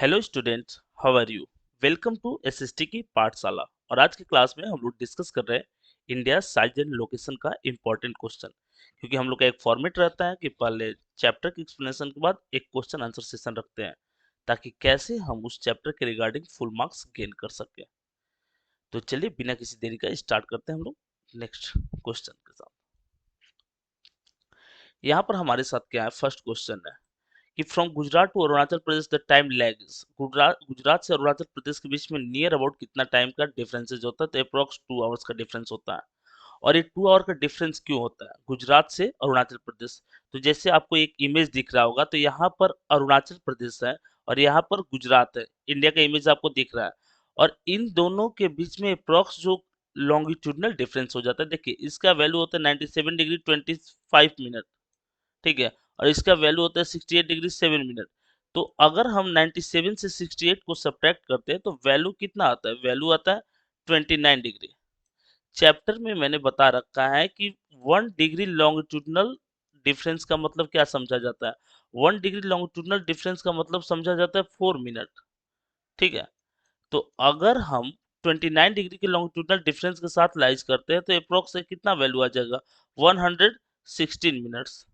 Hello students, how are you. Welcome to SST की पाठशाला। और आज की क्लास में हम लोग डिस्कस कर रहे हैं इंडिया साइज एंड लोकेशन का इम्पोर्टेंट क्वेश्चन। क्योंकि हम लोग का एक फॉर्मेट रहता है कि पहले चैप्टर की एक्सप्लेनेशन के बाद एक क्वेश्चन आंसर सेशन रखते हैं, ताकि कैसे हम उस चैप्टर के रिगार्डिंग फुल मार्क्स गेन कर सकें। तो चलिए बिना किसी देरी का स्टार्ट करते हैं हम लोग नेक्स्ट क्वेश्चन के साथ। यहाँ पर हमारे साथ क्या है, फर्स्ट क्वेश्चन है कि from Gujarat to Arunachal Pradesh the time lags. Gujarat से अरुणाचल प्रदेश के बीच में नियर अबाउट कितना टाइम का डिफरेंसेज होता है, तो अप्रोक्स 2 आवर्स का डिफरेंस होता है। और ये 2 आवर का डिफरेंस क्यों होता है गुजरात से अरुणाचल प्रदेश? तो जैसे आपको एक इमेज दिख रहा होगा, तो यहाँ पर अरुणाचल प्रदेश है और यहाँ पर गुजरात है। इंडिया का इमेज आपको दिख रहा है, और इन दोनों के बीच में अप्रोक्स जो लॉन्गिट्यूडनल डिफरेंस हो जाता है, देखिए इसका वैल्यू होता है 97 डिग्री 25 मिनट, ठीक है। और इसका वैल्यू होता है 68 डिग्री 7 मिनट। तो अगर हम 97 से 68 को सब्ट्रैक्ट करते हैं तो वैल्यू कितना आता है? वैल्यू आता है 29 डिग्री। चैप्टर में मैंने बता रखा है कि 1 डिग्री लॉन्गिट्यूडनल डिफरेंस का मतलब क्या समझा जाता है। 1 डिग्री लॉन्गिट्यूडनल डिफरेंस का मतलब समझा जाता है 4 मिनट, ठीक है। तो अगर हम 29 डिग्री के लॉन्गिट्यूडनल डिफरेंस के साथ लाइज करते हैं तो अप्रोक्स कितना वैल्यू आ जाएगा? 116 मिनट्स,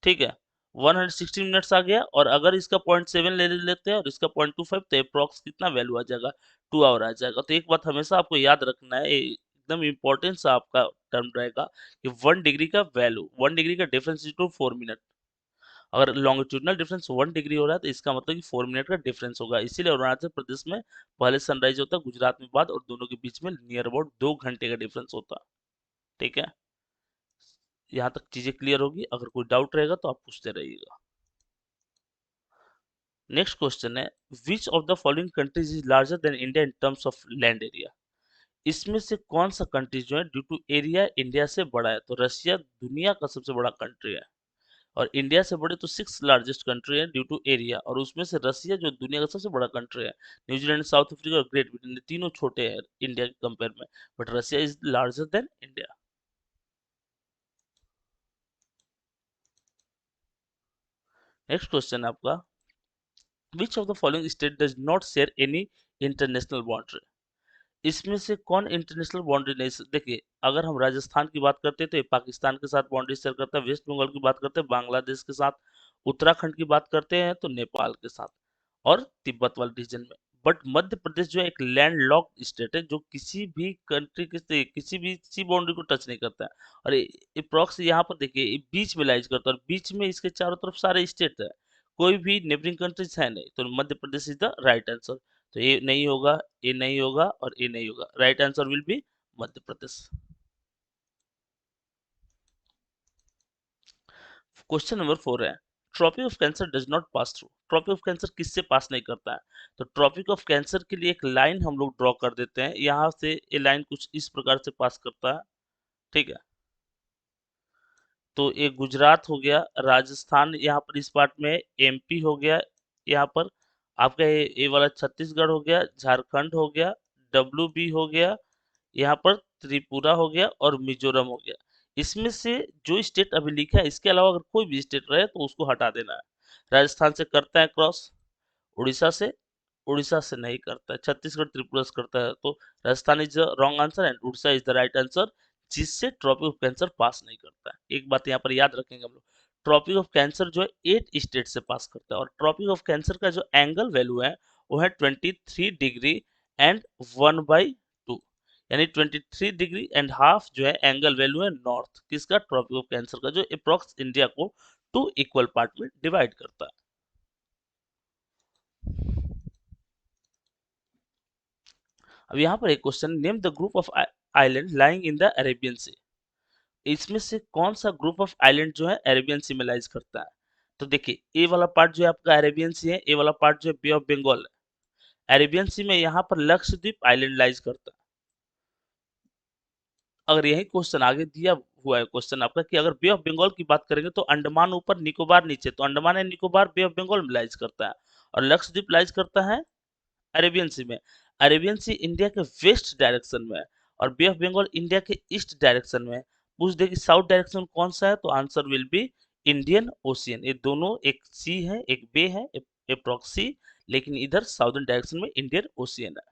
ठीक है। 116 मिनट्स आ गया, और अगर इसका 0.7 ले लेते हैं और इसका 0.25, तो अप्रोक्स कितना वैल्यू आ जाएगा? 2 आवर आ जाएगा। तो एक बात हमेशा आपको याद रखना है, एकदम इंपॉर्टेंट सा आपका टर्म रहेगा कि 1 डिग्री का वैल्यू, 1 डिग्री का डिफरेंस इज टू 4 मिनट। अगर लॉन्गिट्यूडनल डिफरेंस 1 डिग्री हो रहा है तो इसका मतलब कि 4 मिनट का डिफरेंस होगा। इसीलिए अरुणाचल प्रदेश में पहले सनराइज होता है, गुजरात में बाद, और दोनों के बीच में नियर अबाउट 2 घंटे का डिफरेंस होता है, ठीक है। यहाँ तक चीजें क्लियर होगी। अगर कोई डाउट रहेगा तो आप पूछते रहिएगा। नेक्स्ट क्वेश्चन है, विच of the following countries is larger than India in terms of land area. इसमें से कौन सा कंट्री जो है ड्यू टू एरिया इंडिया से बड़ा है? तो रशिया दुनिया का सबसे बड़ा कंट्री है, और इंडिया से बड़े तो 6th लार्जेस्ट कंट्री है ड्यू टू एरिया, और उसमें से रशिया जो दुनिया का सबसे बड़ा कंट्री है। न्यूजीलैंड, साउथ अफ्रीका और ग्रेट ब्रिटेन, तीनों छोटे हैं इंडिया के कंपेयर में, but Russia is larger than India. Next question है आपका, विच of the following state does not share any international boundary. इसमें से कौन इंटरनेशनल बाउंड्री नहीं देखिए, अगर हम राजस्थान की बात करते हैं तो ये पाकिस्तान के साथ बाउंड्री शेयर करता है। वेस्ट बंगाल की बात करते हैं बांग्लादेश के साथ। उत्तराखंड की बात करते हैं तो नेपाल के साथ, और तिब्बत वाले रीजन में। बट मध्य प्रदेश जो है एक लैंड लॉक्ड स्टेट है, जो किसी भी कंट्री के किसी भी सी बाउंड्री को टच नहीं करता है। और अप्रॉक्स यहाँ पर देखिए ये बीच में लाइज करता है, और बीच में इसके चारों तरफ सारे स्टेट है, कोई भी नेबरिंग कंट्रीज है नहीं। तो Madhya Pradesh is the right answer. तो ये नहीं होगा, ये नहीं होगा और ये नहीं होगा। Right answer will be Madhya Pradesh. Question number 4 है, Tropic of Cancer does not pass through. Tropic of Cancer किससे पास नहीं करता है? तो ट्रॉपिक ऑफ कैंसर के लिए एक लाइन हम लोग ड्रॉ कर देते हैं। यहाँ से ये लाइन कुछ इस प्रकार से पास करता है, ठीक है। तो ये गुजरात हो गया, राजस्थान यहाँ पर इस पार्ट में, एमपी हो गया यहाँ पर आपका, ये वाला छत्तीसगढ़ हो गया, झारखंड हो गया, डब्ल्यू बी हो गया यहाँ पर, त्रिपुरा हो गया और मिजोरम हो गया। इसमें से जो स्टेट अभी लिखा है इसके अलावा अगर कोई भी स्टेट रहे तो उसको हटा देना है। राजस्थान से करता है क्रॉस, उड़ीसा से, उड़ीसा से नहीं करता है, छत्तीसगढ़ त्रिपुरा से करता है। तो Rajasthan is the wrong answer and Orissa is the right answer, जिससे ट्रॉपिक ऑफ कैंसर पास नहीं करता है। एक बात यहाँ पर याद रखेंगे हम लोग, ट्रॉपिक ऑफ कैंसर जो है 8 स्टेट से पास करता है, और ट्रॉपिक ऑफ कैंसर का जो एंगल वैल्यू है वो है 23 डिग्री एंड 1/2, यानी 23.5 डिग्री जो है एंगल वैल्यू है नॉर्थ किसका? ट्रॉपिक ऑफ कैंसर का, जो अप्रोक्स इंडिया को 2 इक्वल पार्ट में डिवाइड करता है। अब यहाँ पर एक question, name the group of island lying in the Arabian sea. इसमें से कौन सा ग्रुप ऑफ आइलैंड जो है अरेबियन सी में लाइज करता है? तो देखिए ए वाला पार्ट जो है आपका अरेबियन सी है, ए वाला पार्ट जो है बे ऑफ बंगाल है। अरेबियन सी में यहाँ पर लक्षद्वीप आइलैंड लाइज करता है। अगर यही क्वेश्चन आगे दिया हुआ है क्वेश्चन आपका कि अगर बे ऑफ बंगाल की बात करेंगे तो अंडमान ऊपर निकोबार नीचे, तो Andaman and Nicobar Bay of Bengal में लाइज करता है, और लक्षद्वीप लाइज करता है अरेबियन सी में। अरेबियन सी इंडिया के वेस्ट डायरेक्शन में है, और बे ऑफ बंगाल इंडिया के ईस्ट डायरेक्शन में है। पूछ दे कि साउथ डायरेक्शन कौन सा है, तो answer will B Indian ocean. ये दोनों एक सी है एक बे है, अप्रॉक्सी लेकिन इधर साउदर्न डायरेक्शन में इंडियन ओशियन है।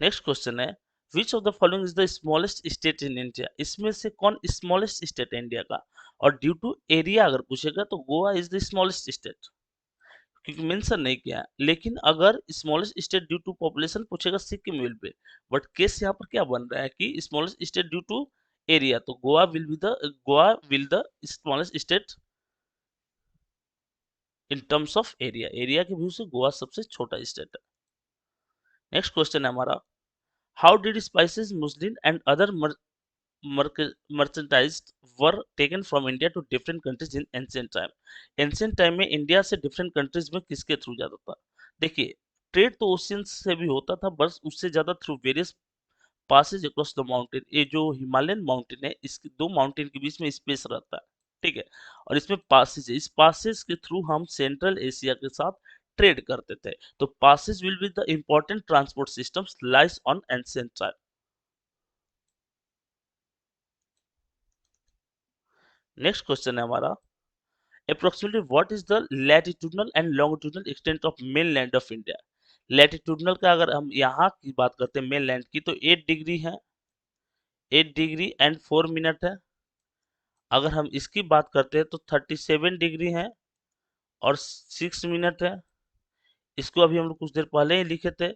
नेक्स्ट क्वेश्चन है, विच of the following is the smallest state in India? इसमें से कौन स्मॉलेस्ट स्टेट है इंडिया का? और ड्यू टू एरिया अगर पूछेगा तो Goa is the smallest state, क्योंकि मेंशन नहीं किया है। लेकिन अगर smallest state due to population पूछेगा Sikkim will be, but case यहाँ पर क्या बन रहा है कि smallest state due to area, तो Goa will the smallest state in terms of area, area के व्यू से गोवा सबसे छोटा स्टेट है। नेक्स्ट क्वेश्चन है हमारा, how did spices, muslin and other merchandise were taken from India to different countries in ancient time? Ancient time में India से different countries में किसके थ्रू जाता था? देखिए, ट्रेड तो ओशियन से भी होता था, बस उससे ज्यादा through various passes across the mountain. ये जो हिमालयन माउंटेन है, इसके दो माउंटेन के बीच में स्पेस रहता है, ठीक है, और इसमें पासेज है, इस पासेज के थ्रू हम सेंट्रल एशिया के साथ ट्रेड करते थे। तो passes will be the important transport systems lies on ancient time. Next question है हमारा, approximately what is the latitudinal and longitudinal extent of mainland of India? Latitudinal का अगर हम यहाँ की बात करते हैं मेनलैंड की, तो 8 डिग्री है, 8 डिग्री एंड 4 मिनट है। अगर हम इसकी बात करते हैं तो 37 डिग्री है और 6 मिनट है। इसको अभी हम लोग कुछ देर पहले ही लिखे थे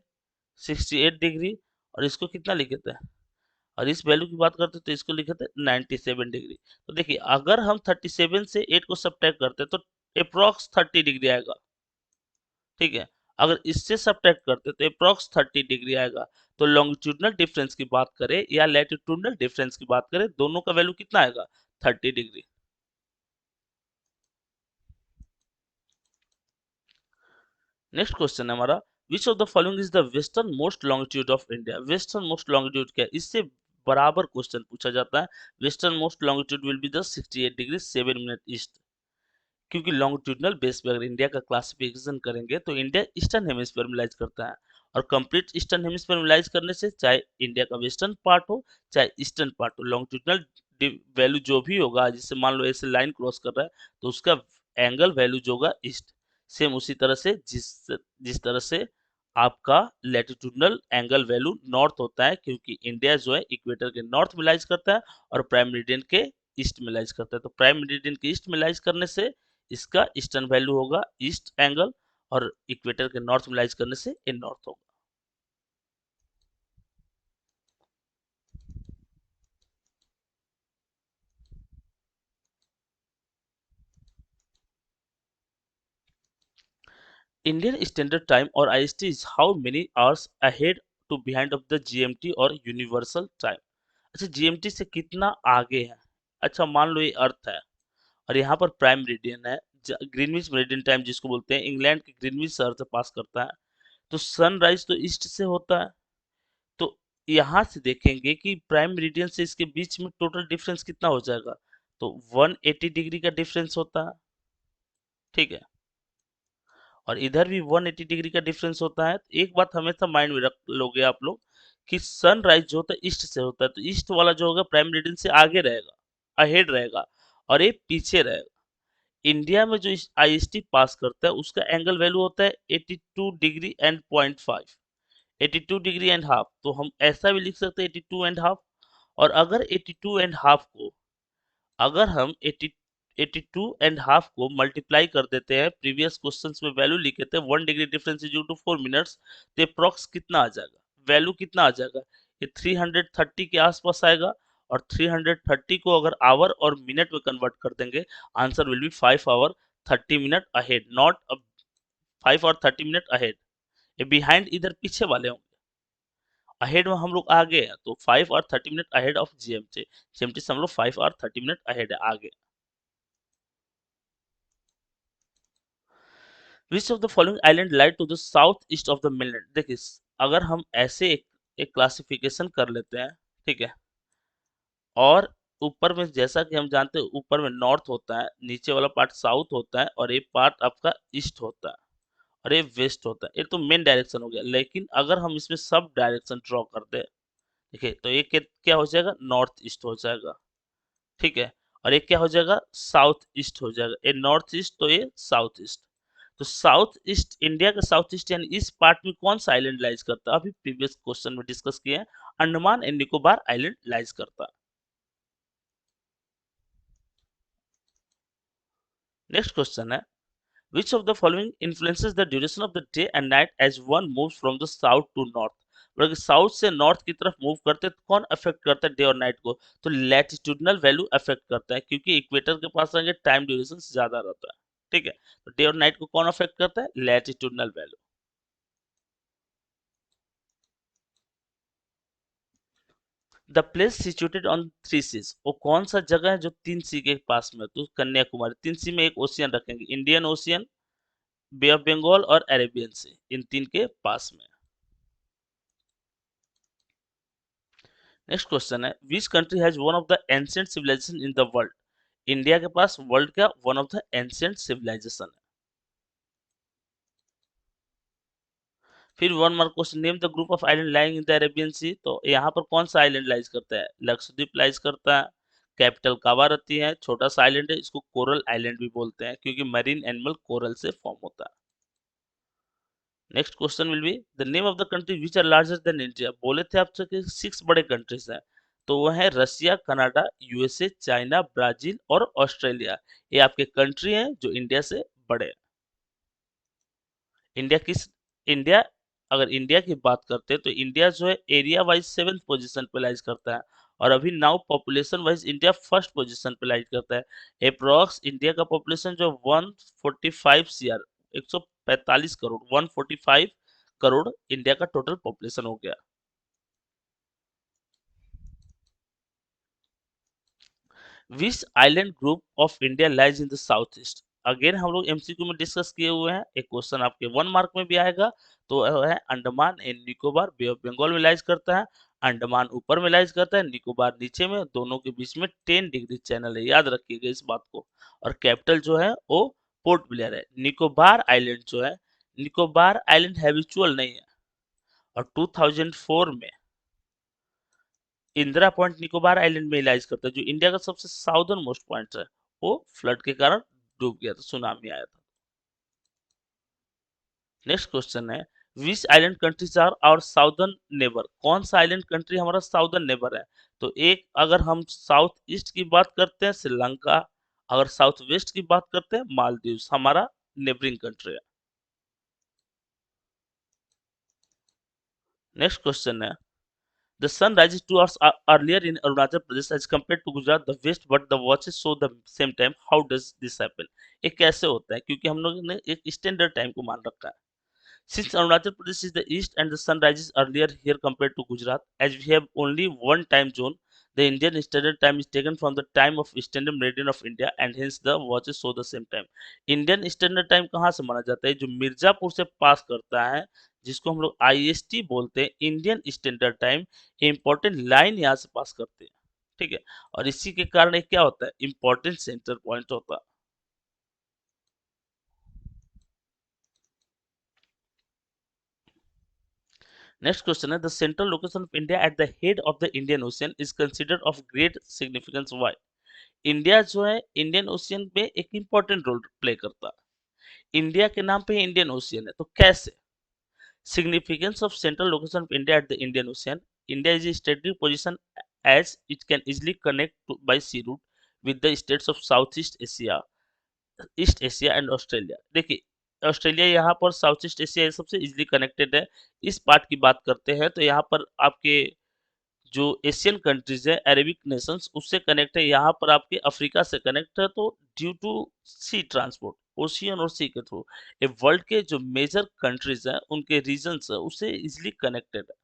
68 डिग्री, और इसको कितना लिखे थे, और इस वैल्यू की बात करते तो इसको लिखे थे 97 डिग्री। तो देखिए, अगर हम 37 से 8 को सब्ट्रैक्ट करते तो अप्रॉक्स 30 डिग्री आएगा, ठीक है। अगर इससे सब्ट्रैक्ट करते तो अप्रॉक्स 30 डिग्री आएगा। तो लॉन्गिट्यूडनल डिफरेंस की बात करें या लैटिट्यूडनल डिफरेंस की बात करें, दोनों का वैल्यू कितना आएगा, 30 डिग्री। नेक्स्ट क्वेश्चन है हमारा, विच of the following is the western most longitude of India? Western most longitude क्या है, इससे बराबर क्वेश्चन पूछा जाता है। Western most longitude will be the 68 degree 7 minute east, क्योंकि लॉन्गिट्यूडनल बेस पे अगर इंडिया का क्लासिफिकेशन करेंगे तो इंडिया ईस्टर्न हेमिस्फीयर में लाइज करता है, और कंप्लीट ईस्टर्न हेमिस्फीयर में लाइज करने से चाहे इंडिया का वेस्टर्न पार्ट हो चाहे ईस्टर्न पार्ट हो, लॉन्गिट्यूडनल वैल्यू जो भी होगा, जिससे मान लो ऐसे लाइन क्रॉस कर रहा है तो उसका एंगल वैल्यू जो होगा ईस्ट, सेम उसी तरह से जिस जिस तरह से आपका लैटिट्यूडनल एंगल वैल्यू नॉर्थ होता है, क्योंकि इंडिया जो है इक्वेटर के नॉर्थ में लाइज करता है और प्राइम मेरिडियन के ईस्ट में लाइज करता है। तो प्राइम मेरिडियन के ईस्ट में लाइज करने से इसका ईस्टर्न वैल्यू होगा ईस्ट एंगल, और इक्वेटर के नॉर्थ में लाइज करने से इन नॉर्थ होगा। इंडियन स्टैंडर्ड टाइम और IST is how many hours ahead to behind of the GMT और यूनिवर्सल टाइम? अच्छा, जीएमटी से कितना आगे है? अच्छा, मान लो ये अर्थ है और यहाँ पर प्राइम मेरिडियन है, ग्रीनविच मेरिडियन टाइम जिसको बोलते हैं, इंग्लैंड के ग्रीनविच शहर से पास करता है, तो सनराइज तो ईस्ट से होता है। तो यहाँ से देखेंगे कि प्राइम मेरिडियन से इसके बीच में टोटल डिफरेंस कितना हो जाएगा, तो 180 डिग्री का डिफरेंस होता है, ठीक है, और इधर भी 180 डिग्री का डिफरेंस होता है। तो एक बात हमेशा माइंड में रख लोगे आप लोग कि सनराइज जो होता है ईस्ट से होता है, तो ईस्ट वाला जो होगा प्राइम मेरिडियन से आगे रहेगा, अहेड रहेगा, और ये पीछे रहेगा। इंडिया में जो आईएसटी पास करता है उसका एंगल वैल्यू होता है 82 degree and 0.5, 82 degree and half, तो हम ऐसा भी लिख सकते हैं 82 एंड हाफ। और अगर 82 एंड हाफ को, अगर हम 82 एंड हाफ को मल्टीप्लाई कर देते हैं, प्रीवियस क्वेश्चंस में वैल्यू लिखे थे 1 degree difference is to 4 minutes, तो अप्रॉक्स कितना आ जाएगा, वैल्यू कितना आ जाएगा, ये 330 के आसपास आएगा। और 330 को अगर आवर और मिनट में कन्वर्ट कर देंगे, answer will be 5 hour 30 minute ahead, not 5 और 30 मिनट अहेड। ये बिहाइंड इधर पीछे वाले होंगे, अहेड में हम लोग आगे हैं, तो 5 और 30 minute ahead of GMT, GMT से हम लोग 5 और 30 मिनट अहेड है आगे। Which of the following island lie to the south east of the mainland? देखिए, अगर हम ऐसे एक क्लासिफिकेशन कर लेते हैं, ठीक है, और ऊपर में जैसा कि हम जानते हैं ऊपर में नॉर्थ होता है, नीचे वाला पार्ट साउथ होता है, और ये पार्ट आपका ईस्ट होता है, और ये वेस्ट होता है। ये तो मेन डायरेक्शन हो गया, लेकिन अगर हम इसमें सब डायरेक्शन ड्रॉ कर दे, देखिए, तो ये क्या हो जाएगा, नॉर्थ ईस्ट हो जाएगा, ठीक है। और एक क्या हो जाएगा, साउथ ईस्ट हो जाएगा। ए नॉर्थ ईस्ट तो ये साउथ ईस्ट। तो साउथ ईस्ट, इंडिया का साउथ ईस्ट यानी इस पार्ट में कौन सा आइलैंड लाइज करता है, अभी प्रीवियस क्वेश्चन में डिस्कस किया है, Andaman and Nicobar island lies करता है। नेक्स्ट क्वेश्चन है, which of the following influences the duration of the day and night as one moves from the south to north? मतलब कि साउथ से नॉर्थ की तरफ मूव करते हैं तो कौन अफेक्ट करता है डे और नाइट को, तो लैटिट्यूडनल वैल्यू अफेक्ट करता है, क्योंकि इक्वेटर के पास रहेंगे टाइम ड्यूरेशन ज्यादा रहता है। ठीक है, तो डे और नाइट को कौन अफेक्ट करता है, latitudinal value. The place situated on three seas, वो कौन सा जगह है जो तीन सी के पास में है? तो कन्याकुमारी। तीन सी में एक ओशियन रखेंगे, Indian Ocean, Bay of Bengal और अरेबियन सी, इन तीन के पास में। नेक्स्ट क्वेश्चन है, which country has one of the ancient civilization in the world? India के पास वर्ल्ड का one of the ancient civilization है। फिर one mark question, name the group of island lying in the Arabian sea, तो यहाँ पर कौन सा आइलैंड लाइज करता है, लक्षद्वीप लाइज करता है। कैपिटल कावा रहती है, छोटा सा आइलैंड है, इसको कोरल आइलैंड भी बोलते हैं क्योंकि मरीन एनिमल कोरल से फॉर्म होता है। Next question will be, the name of the country which are larger than India, बोले थे आपसे कि सिक्स बड़े कंट्रीज हैं, तो वो है रसिया, कनाडा, यूएसए, चाइना, ब्राजील और ऑस्ट्रेलिया। ये आपके कंट्री हैं जो इंडिया से बड़े हैं। इंडिया किस, इंडिया, अगर इंडिया की बात करते हैं तो इंडिया जो है एरिया वाइज सेवेंथ पोजीशन पे लाइज करता है, और अभी now population wise India first position पे लाइज करता है। अप्रॉक्स इंडिया का पॉपुलेशन जो 145 सीआर, 145 करोड़, 145 करोड़ इंडिया का टोटल पॉपुलेशन हो गया। Which island group of India lies in the south east, again हम लोग एमसीक्यू में डिस्कस किए हुए हैं, एक क्वेश्चन आपके वन मार्क में भी आएगा, तो वह है Andaman and Nicobar, Bay of Bengal में लाइज करता है। अंडमान ऊपर में लाइज करता है, निकोबार नीचे में, दोनों के बीच में 10 डिग्री चैनल है, याद रखिएगा इस बात को। और कैपिटल जो है वो पोर्ट ब्लेयर है। निकोबार आइलैंड जो है, निकोबार आइलैंड हैबिचुअल नहीं है, और 2004 में इंदिरा पॉइंट निकोबार आइलैंड में लाइज करता है, जो इंडिया का सबसे साउदर्न मोस्ट पॉइंट है, वो फ्लड के कारण डूब गया था, सुनामी आया था। नेक्स्ट क्वेश्चन है, which island countries are our southern neighbour, कौन सा आइलैंड कंट्री हमारा साउदर्न नेबर है? तो एक, अगर हम साउथ ईस्ट की बात करते हैं श्रीलंका, अगर साउथ वेस्ट की बात करते हैं मालदीव्स, हमारा नेबरिंग कंट्री है। नेक्स्ट क्वेश्चन है, the sun rises 2 hours earlier in Arunachal Pradesh as compared to Gujarat, the west, but the watches show the same time. How does this happen? ये कैसे होता है? क्योंकि हम लोग ने एक स्टैंडर्ड टाइम को मान रखा है। Since Arunachal Pradesh is the east and the sun rises earlier here compared to Gujarat, as we have only one time zone, the Indian standard time is taken from the time of standard meridian of India and hence the watches show the same time. Indian standard time कहाँ से माना जाता है? जो मिर्जापुर से पास करता है, जिसको हम लोग आईएसटी बोलते हैं, Indian standard time, important line यहाँ से पास करते हैं। ठीक है, और इसी के कारण क्या होता है, इंपॉर्टेंट सेंटर पॉइंट होता है। नेक्स्ट क्वेश्चन है, the central location of India at the head of the Indian ocean is considered of great significance, why? India जो है इंडियन ओशियन पे एक इंपॉर्टेंट रोल प्ले करता है, इंडिया के नाम पे इंडियन ओशियन है, तो कैसे? Significance of central location of India at the Indian ocean, India is strategic position as it can easily connect by sea route with the states of Southeast Asia, east Asia and Australia. देखिए Australia यहाँ पर south east Asia सबसे easily connected है। इस part की बात करते हैं तो यहाँ पर आपके जो एशियन कंट्रीज है, अरेबिक नेशंस, उससे कनेक्ट है, यहाँ पर आपके अफ्रीका से कनेक्ट है, तो due to sea transport, ocean और सी के थ्रू, ये वर्ल्ड के जो मेजर कंट्रीज हैं उनके रीजन्स है उससे इजिली कनेक्टेड है।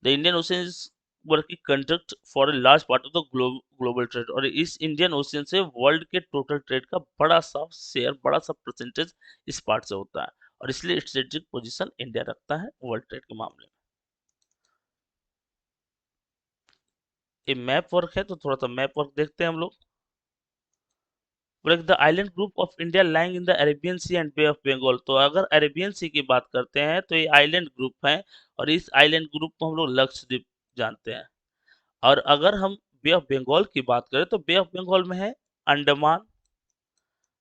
The Indian ocean is working conduct for a large part of the global trade, और इस इंडियन ओशियन से वर्ल्ड के टोटल ट्रेड का बड़ा सा शेयर, बड़ा सा परसेंटेज इस पार्ट से होता है, और इसलिए स्ट्रेटेजिक पोजीशन इंडिया रखता है वर्ल्ड ट्रेड के मामले में। ये मैप वर्क है तो थोड़ा सा मैप वर्क देखते हैं हम लोग। The island group of India lying in the Arabian Sea and Bay of Bengal, तो अगर अरेबियन सी की बात करते हैं तो ये आइलैंड ग्रुप है, और इस आइलैंड ग्रुप को हम लोग लक्षद्वीप जानते हैं। और अगर हम बे ऑफ बंगाल की बात करें तो बे ऑफ बंगाल में है अंडमान,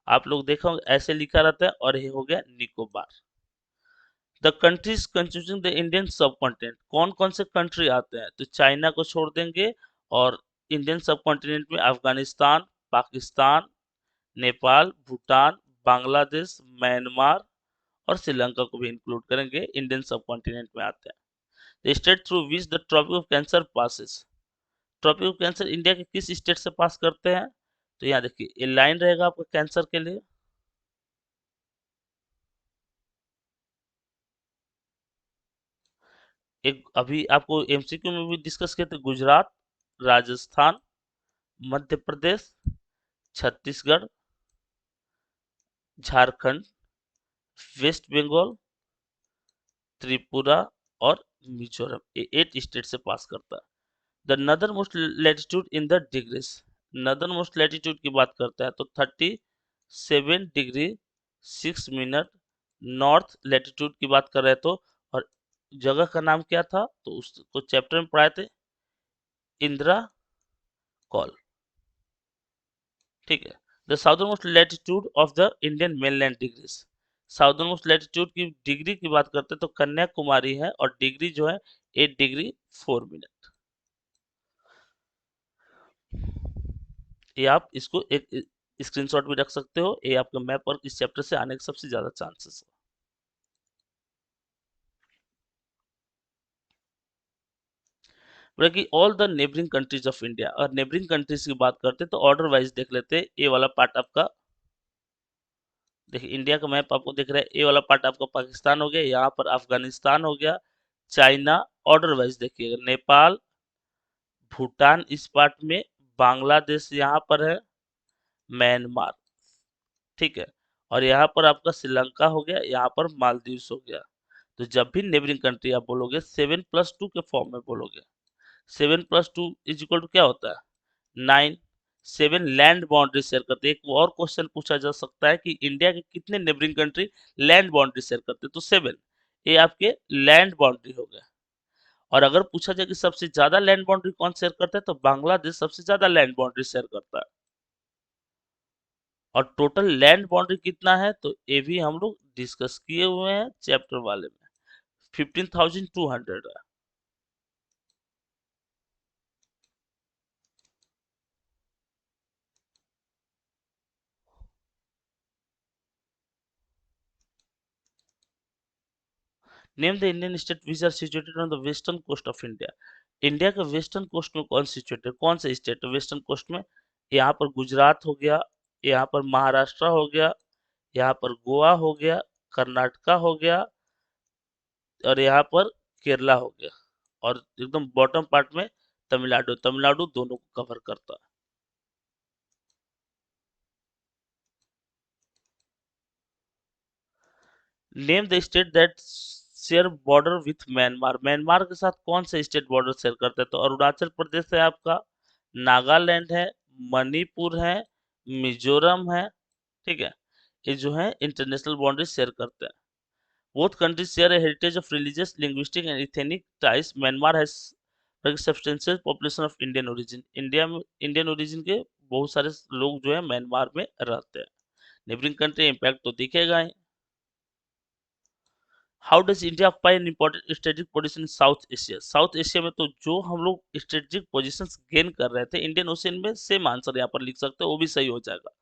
आप लोग देखा होगा ऐसे लिखा रहता है, और ये हो गया Nicobar. The countries constituting the Indian सब कॉन्टिनेंट, कौन कौन से कंट्री आते हैं, तो चाइना को छोड़ देंगे, और इंडियन सब कॉन्टिनेंट में अफगानिस्तान, पाकिस्तान, नेपाल, भूटान, बांग्लादेश, म्यांमार और श्रीलंका को भी इंक्लूड करेंगे, इंडियन सब कॉन्टिनेंट में आते हैं। The state through which the Tropic of Cancer passes, Tropic of Cancer India के किस स्टेट से पास करते हैं, तो यहाँ देखिए ये लाइन रहेगा आपका कैंसर के लिए। एक अभी आपको एमसीक्यू में भी डिस्कस किए थे, गुजरात, राजस्थान, मध्य प्रदेश, छत्तीसगढ़, झारखंड, वेस्ट बंगाल, त्रिपुरा और मिजोरम, ये 8 स्टेट से पास करता है। द नदर most latitude in the degrees, नदर मोस्ट लैटिट्यूड की बात करता है तो 37 डिग्री 6 मिनट नॉर्थ लैटिट्यूड की बात कर रहे हैं तो, और जगह का नाम क्या था तो उसको चैप्टर में पढ़ाए थे, इंदिरा कॉल, ठीक है। The southern most latitude of the Indian mainland degrees, southern most latitude की डिग्री की बात करते हैं तो कन्याकुमारी है, और डिग्री जो है 8 डिग्री 4 मिनट। ये आप इसको एक स्क्रीनशॉट भी रख सकते हो, ये आपका मैप और इस चैप्टर से आने के सबसे ज्यादा चांसेस है। बोला कि all the neighbouring countries of India, और नेबरिंग कंट्रीज की बात करते हैं तो ऑर्डर वाइज देख लेते हैं। ये वाला पार्ट आपका देखिए, इंडिया का मैप आपको दिख रहा है, ये वाला पार्ट आपका पाकिस्तान हो गया, यहाँ पर अफगानिस्तान हो गया, चाइना, ऑर्डर वाइज देखिएगा, नेपाल, भूटान इस पार्ट में, बांग्लादेश यहाँ पर है, म्यांमार, ठीक है, और यहाँ पर आपका श्रीलंका हो गया, यहाँ पर मालदीव्स हो गया। तो जब भी नेबरिंग कंट्री आप बोलोगे 7+2 के फॉर्म में बोलोगे, 7+2 इज इक्वल टू क्या होता है 9, 7 लैंड बाउंड्री शेयर करते हैं। एक और क्वेश्चन पूछा जा सकता है कि इंडिया के कितने neighbouring country land boundary share करते हैं, तो 7, ये आपके लैंड बाउंड्री हो गया। और अगर पूछा जाए कि सबसे ज्यादा लैंड बाउंड्री कौन शेयर करता है, तो बांग्लादेश सबसे ज्यादा लैंड बाउंड्री शेयर करता है। और टोटल लैंड बाउंड्री कितना है, तो ये भी हम लोग डिस्कस किए हुए हैं चैप्टर वाले में, 15,200 है। Name the Indian state which are situated on the western coast of India, India के वेस्टर्न कोस्ट में कौन सिचुएटेड, कौन सा स्टेट है वेस्टर्न कोस्ट में, यहाँ पर गुजरात हो गया, यहाँ पर महाराष्ट्र हो गया, यहाँ पर गोवा हो गया, कर्नाटका हो गया, और यहाँ पर केरला हो गया, और एकदम बॉटम पार्ट में तमिलनाडु, तमिलनाडु दोनों को कवर करता है। Name the state that share border with Myanmar, Myanmar के साथ कौन सा स्टेट बॉर्डर शेयर करता है, तो अरुणाचल प्रदेश है आपका, नागालैंड है, मणिपुर है, मिजोरम है, ठीक है, ये जो है इंटरनेशनल बाउंड्री शेयर करते हैं। Both countries share A heritage of religious linguistic and ethnic ties, Myanmar has substantial population of Indian origin, India में इंडियन ओरिजिन के बहुत सारे लोग जो है म्यांमार में रहते हैं। नेबरिंग कंट्री इम्पैक्ट तो दिखेगा ही। How does India occupy an important strategic position in South Asia, South Asia में तो जो हम लोग स्ट्रेटेजिक पोजीशंस गेन कर रहे थे इंडियन ओशियन में, सेम आंसर यहाँ पर लिख सकते हो, वो भी सही हो जाएगा।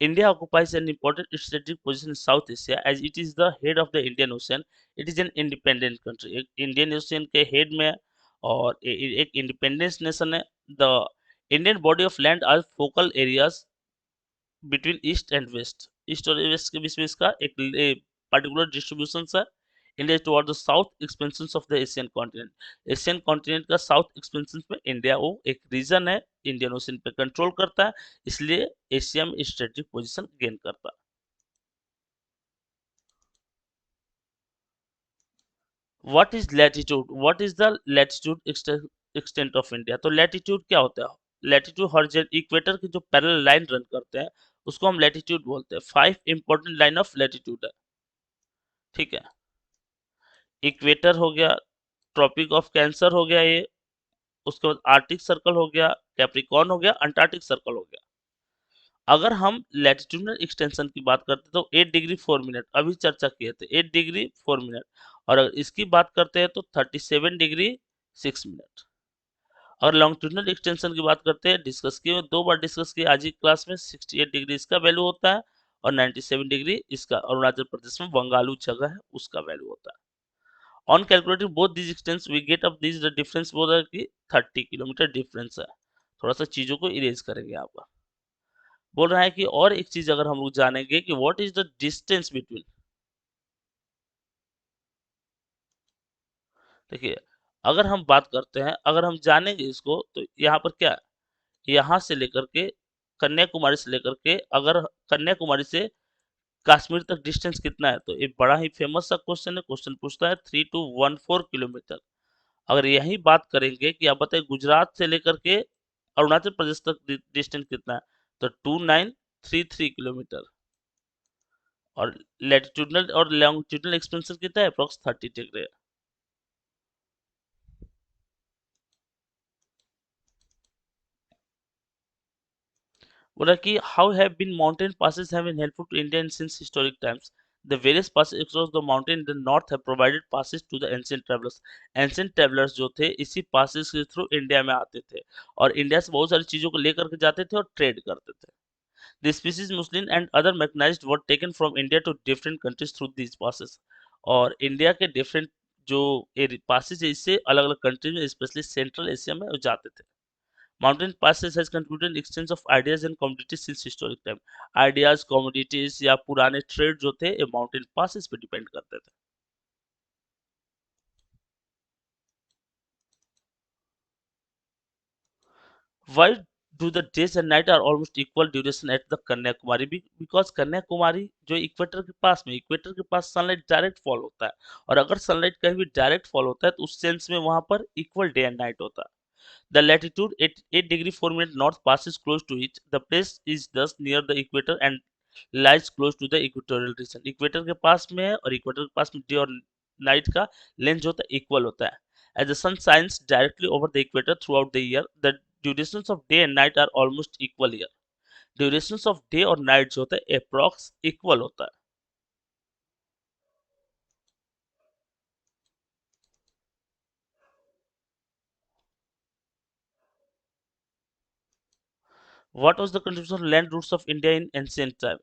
India occupies an important strategic position in South Asia as it is the head of the Indian Ocean. It is an independent country. एक Indian Ocean के head में है, और एक independence nation है। The Indian body of land are focal areas between east and west. East और waste के बीच में इसका एक पर्टिकुलर डिस्ट्रीब्यूशन है। India toward the south expansion of the Asian continent, Asian continent का साउथ एक्सपेंशन में इंडिया वो एक रीजन है, इंडियन ओशन पे कंट्रोल करता है, इसलिए एशिया में स्ट्रेटेजिक पोजीशन गेन करता है। What is latitude, what is the latitude extent of India, तो लैटिट्यूड क्या होता है, लैटिट्यूड हॉरिजॉन्टल इक्वेटर की जो पैरेलल लाइन रन करते हैं उसको हम लैटिट्यूड बोलते हैं। 5 इंपॉर्टेंट लाइन ऑफ लैटिट्यूड है, ठीक है, इक्वेटर हो गया, ट्रॉपिक ऑफ कैंसर हो गया ये, उसके बाद आर्टिक सर्कल हो गया, कैप्रिकॉर्न हो गया, अंटार्कटिक सर्कल हो गया। अगर हम लैटिट्यूडनल एक्सटेंशन की बात करते हैं तो 8 डिग्री 4 मिनट अभी चर्चा किए थे, 8 डिग्री 4 मिनट। और अगर इसकी बात करते हैं तो 37 डिग्री 6 मिनट। और लॉन्गिट्यूडनल एक्सटेंशन की बात करते हैं, डिस्कस किए, 2 बार डिस्कस किए आज की क्लास में। 68 डिग्री इसका वैल्यू होता है और 97 डिग्री इसका अरुणाचल प्रदेश में बंगालू जगह है उसका वैल्यू होता है। On calculating both these extents we get up this the difference बोल रहा है कि 30 किलोमीटर डिफरेंस है। थोड़ा सा चीजों को इरेज करेंगे यहाँ पर। बोल रहा है कि और एक चीज अगर हम लोग जानेंगे कि what is the distance between, देखिए अगर हम बात करते हैं, अगर हम जानेंगे इसको तो यहाँ पर क्या है, यहाँ से लेकर के कन्याकुमारी से लेकर के, अगर कन्याकुमारी से कश्मीर तक डिस्टेंस कितना है, तो एक बड़ा ही फेमस सा क्वेश्चन है। क्वेश्चन पूछता है 3214 किलोमीटर। अगर यही बात करेंगे कि आप बताइए गुजरात से लेकर के अरुणाचल प्रदेश तक डिस्टेंस कितना है, तो 2933 किलोमीटर। और लैटिट्यूडनल और लॉन्गिट्यूडनल एक्सपेंशन कितना है, अप्रोक्स 30 डिग्री। बोला कि how have been mountain passes have been helpful to India since historic times. The various passes across the mountain in the north have provided passes to the ancient travelers. Ancient travelers जो थे इसी passes के through India में आते थे और India से बहुत सारी चीजों को लेकर के जाते थे और ट्रेड करते थे। The species muslin and other mechanized were taken from India to different countries through these passes. और इंडिया के डिफरेंट जो passes है इससे अलग अलग कंट्री में स्पेशली सेंट्रल एशिया में जाते थे। Mountain passes has contributed exchange of ideas and commodities since historic time. Ideas, commodities या पुराने ट्रेड जो थे ये माउंटेन passes पे डिपेंड करते थे। Why do the days and night are almost equal duration at the Kanyakumari? Because Kanyakumari जो equator के पास में, इक्वेटर के पास सनलाइट डायरेक्ट फॉल होता है और अगर सनलाइट कहीं भी डायरेक्ट फॉल होता है तो उस सेंस में वहां पर इक्वल डे एंड नाइट होता है। The latitude 8 degree 4 minute north passes close to it. The place is thus near the equator and lies close to the equatorial region. Equator के पास में है और इक्वेटर के पास में डे और नाइट का लेंथ जो होता है इक्वल होता है। As the sun shines directly over the equator throughout the year, the durations of day and night are almost equal here. Durations of day और night जो होता है approx equal होता है। What was the contribution of land routes of India in ancient time?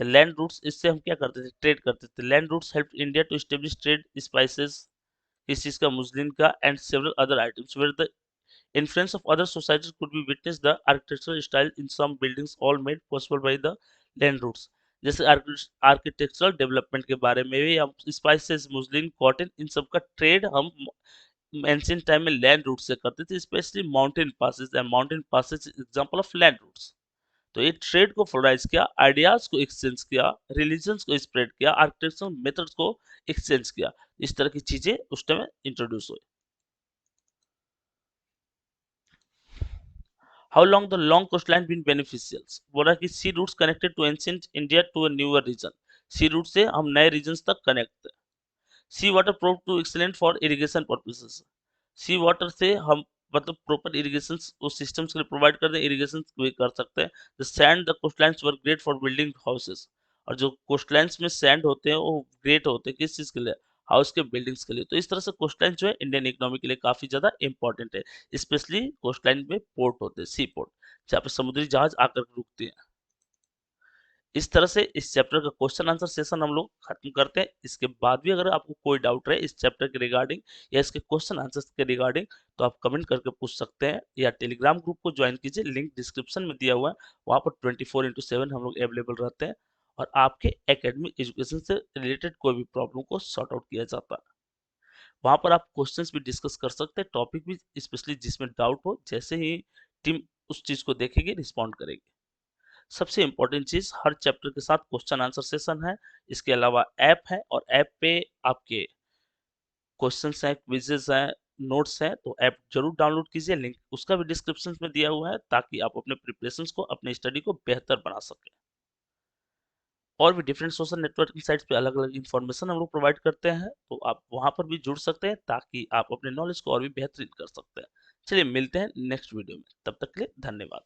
The land routes इससे हम क्या करते थे, ट्रेड करते थे। Land routes helped India to establish trade, spices, इस चीज का, मुस्लिम का, and several other items where the influence of other societies could be witnessed. The architectural style in some buildings all made possible by the land routes। जैसे architectural development के बारे में भी हम स्पाइसेस, मुस्लिम, कॉटन, इन सब का ट्रेड हम ancient time में लैंड रूट से करते थे, specially mountain passes and mountain passes example of land routes. तो ये ट्रेड को फ्लोराइज किया, आइडियाज को एक्सचेंज किया, रिलीजन्स को स्प्रेड किया, आर्किटेक्चरल मेथड्स को एक्सचेंज किया। इस तरह की चीजें उस टाइम इंट्रोड्यूस हुई। How long the long coast line been beneficial? बोला कि sea routes connected to ancient India to a newer region. Sea route से हम नए रीजन तक connect. Sea water prove to excellent for irrigation purposes. Sea water से हम मतलब proper irrigation उस सिस्टम्स के लिए प्रोवाइड कर दें, इरिगेशन भी कर सकते हैं। The sand the coastlines were great for building houses. और जो कोस्टलाइंस में सैंड होते हैं वो ग्रेट होते हैं किस चीज के लिए, हाउस के बिल्डिंग्स के लिए। तो इस तरह से कोस्टलाइन जो है इंडियन इकोनॉमी के लिए काफी ज्यादा इंपॉर्टेंट है। स्पेशली कोस्टलाइन में पोर्ट होते हैं, सी पोर्ट, जहाँ पे समुद्री जहाज आकर रुकते हैं। इस तरह से इस चैप्टर का क्वेश्चन आंसर सेशन हम लोग खत्म करते हैं। इसके बाद भी अगर आपको कोई डाउट रहे इस चैप्टर के रिगार्डिंग या इसके क्वेश्चन आंसर्स के रिगार्डिंग, तो आप कमेंट करके पूछ सकते हैं या टेलीग्राम ग्रुप को ज्वाइन कीजिए, लिंक डिस्क्रिप्शन में दिया हुआ है। वहाँ पर 24/7 हम लोग अवेलेबल रहते हैं और आपके एकेडमिक एजुकेशन से रिलेटेड कोई भी प्रॉब्लम को सॉर्ट आउट किया जाता है। वहाँ पर आप क्वेश्चंस भी डिस्कस कर सकते हैं, टॉपिक भी स्पेशली जिसमें डाउट हो, जैसे ही टीम उस चीज को देखेगी रिस्पॉन्ड करेगी। सबसे इंपॉर्टेंट चीज, हर चैप्टर के साथ क्वेश्चन आंसर सेशन है। इसके अलावा ऐप है और ऐप पे आपके क्वेश्चंस हैं, क्विजेस हैं, नोट्स हैं, तो ऐप जरूर डाउनलोड कीजिए। लिंक उसका भी डिस्क्रिप्शन में दिया हुआ है ताकि आप अपने प्रिपरेशंस को, अपने स्टडी को बेहतर बना सकें। और भी डिफरेंट सोशल नेटवर्किंग साइट्स पे अलग अलग इन्फॉर्मेशन हम लोग प्रोवाइड करते हैं, तो आप वहां पर भी जुड़ सकते हैं ताकि आप अपने नॉलेज को और भी बेहतरीन कर सकते हैं। चलिए मिलते हैं नेक्स्ट वीडियो में, तब तक के लिए धन्यवाद।